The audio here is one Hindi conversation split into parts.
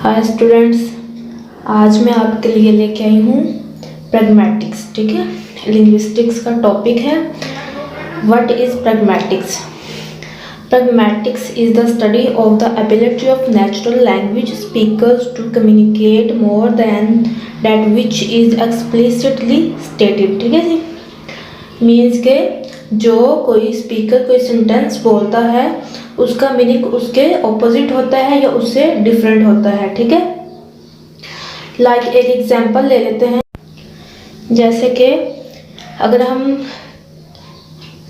हाय स्टूडेंट्स, आज मैं आपके लिए लेके आई हूँ प्रैग्मैटिक्स। ठीक है, लिंग्विस्टिक्स का टॉपिक है। What is pragmatics? Pragmatics is the study of the ability of natural language speakers to communicate more than that which is explicitly stated। ठीक है जी, मीन्स के जो कोई स्पीकर कोई सेंटेंस बोलता है उसका मीनिंग उसके ऑपोजिट होता है या उससे डिफरेंट होता है। ठीक है, लाइक एक एग्जांपल ले लेते हैं। जैसे कि अगर हम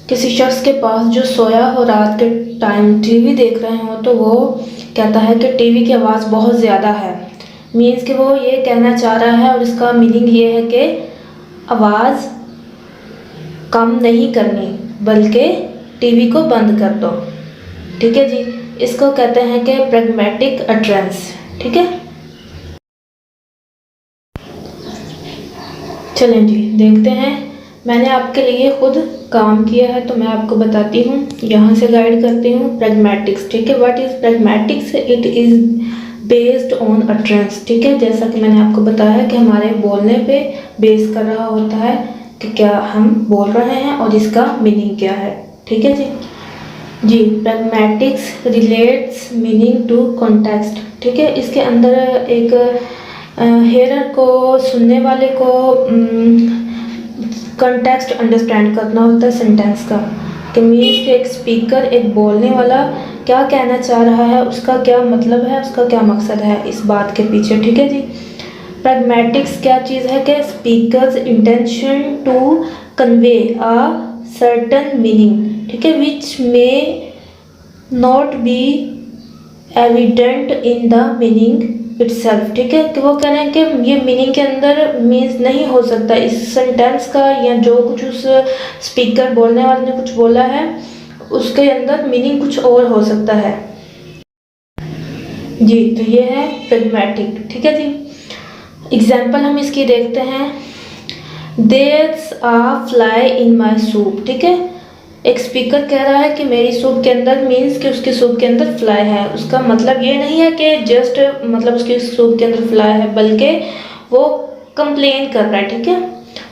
किसी शख्स के पास जो सोया हो रात के टाइम टीवी देख रहे हो तो वो कहता है कि टीवी की आवाज़ बहुत ज़्यादा है। मीन्स कि वो ये कहना चाह रहा है और इसका मीनिंग ये है कि आवाज़ कम नहीं करनी बल्कि टीवी को बंद कर दो। ठीक है जी, इसको कहते हैं कि प्रैग्मैटिक अटरेंस। ठीक है, चलें जी देखते हैं। मैंने आपके लिए खुद काम किया है तो मैं आपको बताती हूँ, यहाँ से गाइड करती हूँ प्रैग्मैटिक्स। ठीक है, what is pragmatics? It is based on utterance. ठीक है, जैसा कि मैंने आपको बताया कि हमारे बोलने पे बेस कर रहा होता है कि क्या हम बोल रहे हैं और इसका मीनिंग क्या है। ठीक है जी, प्रैग्मैटिक्स रिलेट्स मीनिंग टू कॉन्टेक्स्ट। ठीक है, इसके अंदर एक हेयर को, सुनने वाले को कॉन्टेक्स्ट अंडरस्टैंड करना होता है सेंटेंस का, कि मीन्स कि एक स्पीकर, एक बोलने वाला क्या कहना चाह रहा है, उसका क्या मतलब है, उसका क्या मकसद है इस बात के पीछे। ठीक है जी, प्रैग्मैटिक्स क्या चीज़ है कि speaker's intention to convey a certain meaning. ठीक है, which may not be evident in the meaning itself. ठीक है, कि वो कह रहे हैं कि ये मीनिंग के अंदर मीन्स नहीं हो सकता इस सेंटेंस का, या जो कुछ उस स्पीकर बोलने वाले ने कुछ बोला है उसके अंदर मीनिंग कुछ और हो सकता है जी। तो ये है प्रैग्मैटिक। ठीक है जी, एग्जाम्पल हम इसकी देखते हैं। There's a fly in my soup. ठीक है, एक स्पीकर कह रहा है कि मेरी सूप के अंदर, मीन्स कि उसकी सूप के अंदर फ्लाई है। उसका मतलब ये नहीं है कि जस्ट मतलब उसकी सूप के अंदर फ्लाई है, बल्कि वो कंप्लेन कर रहा है। ठीक है,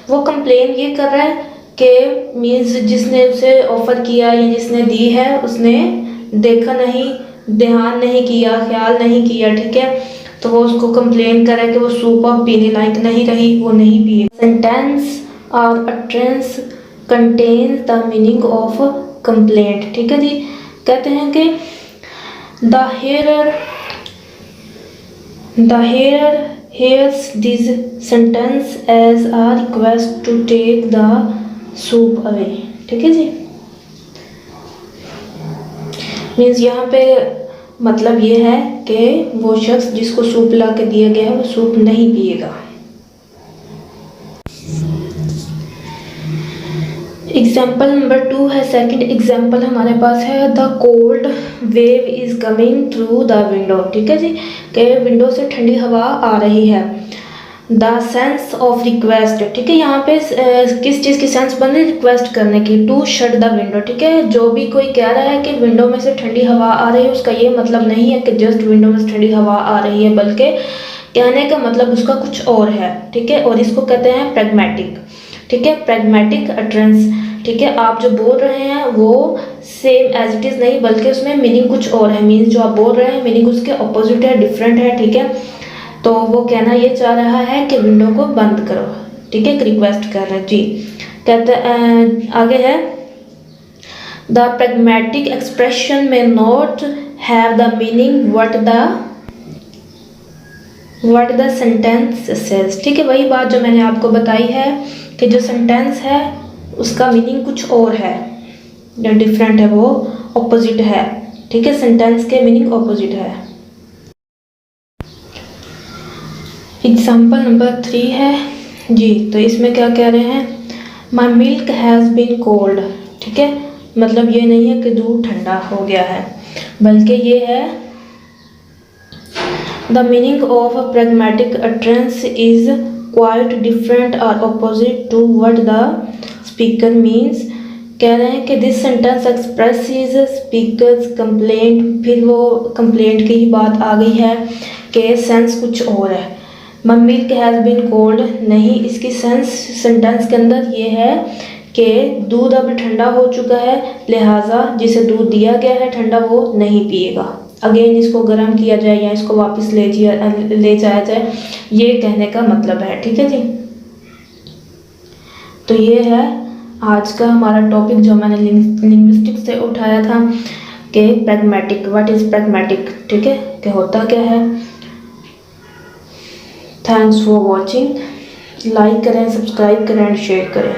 वो कंप्लेन ये कर रहा है कि मीन्स जिसने उसे ऑफ़र किया या जिसने दी है उसने देखा नहीं, ध्यान नहीं किया, ख्याल नहीं किया। ठीक है, तो वो उसको कंप्लेन कर रहा है कि वो सूप अब पीने लायक नहीं रही, वो नहीं पिए। सेंटेंस और utterance contains the meaning of complaint. ठीक है जी, कहते हैं कि the hearer hears this sentence as a request to take the soup away। ठीक है जी, मीन्स यहाँ पे मतलब ये है कि वो शख्स जिसको सूप ला के दिया गया है वो सूप नहीं पिएगा। एग्जाम्पल नंबर 2 है, सेकंड एग्जाम्पल हमारे पास है the cold wave is coming through the window. ठीक है जी, कि विंडो से ठंडी हवा आ रही है। The sense of request. ठीक है, यहाँ पे किस चीज़ की सेंस बन रही है? रिक्वेस्ट करने की। To shut the window. ठीक है, जो भी कोई कह रहा है कि विंडो में से ठंडी हवा आ रही है, उसका ये मतलब नहीं है कि जस्ट विंडो में से ठंडी हवा आ रही है, बल्कि कहने का मतलब उसका कुछ और है। ठीक है, और इसको कहते हैं प्रैग्मैटिक। ठीक है, प्रैग्मैटिक अटरेंस। ठीक है, आप जो बोल रहे हैं वो सेम एज इट इज़ नहीं, बल्कि उसमें मीनिंग कुछ और है। मीन्स जो आप बोल रहे हैं मीनिंग उसके ऑपोजिट है, डिफरेंट है। ठीक है, तो वो कहना ये चाह रहा है कि विंडो को बंद करो। ठीक है, रिक्वेस्ट कर रहे हैं जी। कहते आगे है द प्रैग्मैटिक एक्सप्रेशन में not have the meaning what the sentence says. ठीक है, वही बात जो मैंने आपको बताई है कि जो सेंटेंस है उसका मीनिंग कुछ और है, जो डिफरेंट है, वो ऑपोजिट है। ठीक है, सेंटेंस के मीनिंग ऑपोजिट है। एग्जाम्पल नंबर 3 है जी, तो इसमें क्या कह रहे हैं? माई मिल्क हैज़ बीन कोल्ड। ठीक है, मतलब ये नहीं है कि दूध ठंडा हो गया है, बल्कि ये है the meaning of a pragmatic utterance is quite different और opposite to what the speaker means. कह रहे हैं कि this sentence expresses speaker's complaint. फिर वो कंप्लेंट की ही बात आ गई है के सेंस कुछ और है। माई मिल्क हैज़ बीन कोल्ड, नहीं, इसकी सेंटेंस के अंदर ये है कि दूध अब ठंडा हो चुका है, लिहाजा जिसे दूध दिया गया है ठंडा वो नहीं पिएगा। अगेन इसको गर्म किया जाए या इसको वापस ले जाया जाए, ये कहने का मतलब है। ठीक है जी, तो ये है आज का हमारा टॉपिक जो मैंने लिंग्विस्टिक्स से उठाया था कि प्रैग्मेटिक, व्हाट इज़ प्रैग्मेटिक। ठीक है, कि होता क्या है। Thanks for watching. लाइक करें, सब्सक्राइब करें एंड शेयर करें।